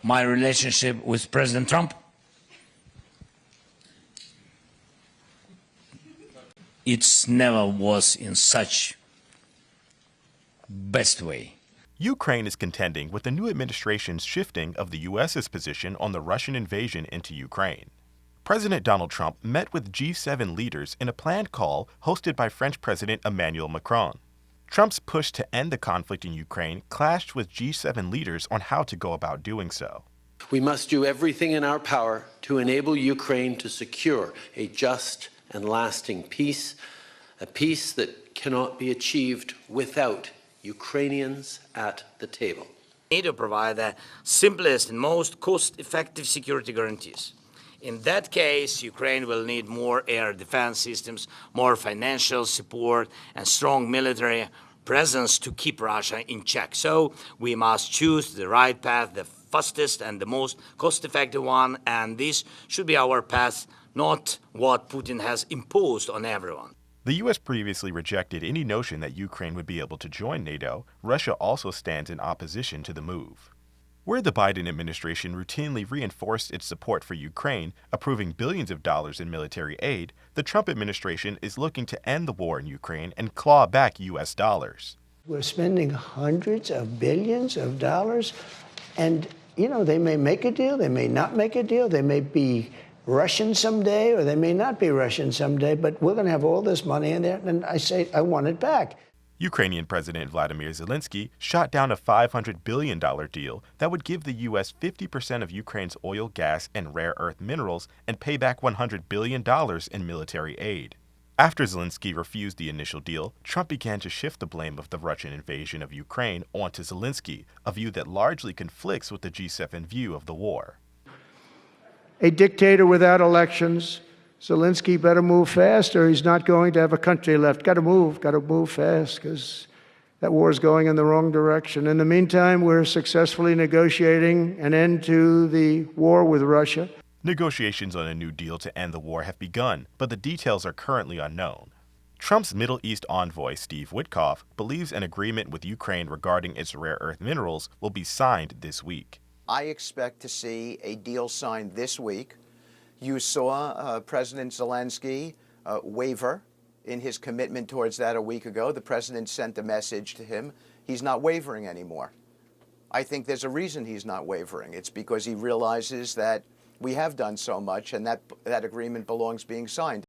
my relationship with President Trump? It never was in such best way. Ukraine is contending with the new administration's shifting of the U.S.'s position on the Russian invasion into Ukraine. President Donald Trump met with G7 leaders in a planned call hosted by French President Emmanuel Macron. Trump's push to end the conflict in Ukraine clashed with G7 leaders on how to go about doing so. We must do everything in our power to enable Ukraine to secure a just and lasting peace, a peace that cannot be achieved without Ukrainians at the table. We need to provide the simplest and most cost-effective security guarantees. In that case, Ukraine will need more air defense systems, more financial support, and strong military presence to keep Russia in check. So we must choose the right path, the fastest and the most cost-effective one, and this should be our path, not what Putin has imposed on everyone. The U.S. previously rejected any notion that Ukraine would be able to join NATO. Russia also stands in opposition to the move. Where the Biden administration routinely reinforced its support for Ukraine, approving billions of dollars in military aid, the Trump administration is looking to end the war in Ukraine and claw back U.S. dollars. We're spending hundreds of billions of dollars, and, they may make a deal, they may not make a deal, they may be Russian someday, or they may not be Russian someday, but we're going to have all this money in there, and I say I want it back. Ukrainian President Volodymyr Zelensky shot down a $500 billion deal that would give the U.S. 50% of Ukraine's oil, gas, and rare earth minerals and pay back $100 billion in military aid. After Zelensky refused the initial deal, Trump began to shift the blame of the Russian invasion of Ukraine onto Zelensky, a view that largely conflicts with the G7 view of the war. A dictator without elections. Zelensky better move fast, or he's not going to have a country left. Got to move fast, because that war is going in the wrong direction. In the meantime, we're successfully negotiating an end to the war with Russia. Negotiations on a new deal to end the war have begun, but the details are currently unknown. Trump's Middle East envoy, Steve Witkoff, believes an agreement with Ukraine regarding its rare earth minerals will be signed this week. I expect to see a deal signed this week. You saw President Zelensky waver in his commitment towards that a week ago. The president sent a message to him. He's not wavering anymore. I think there's a reason he's not wavering. It's because he realizes that we have done so much and that agreement belongs being signed.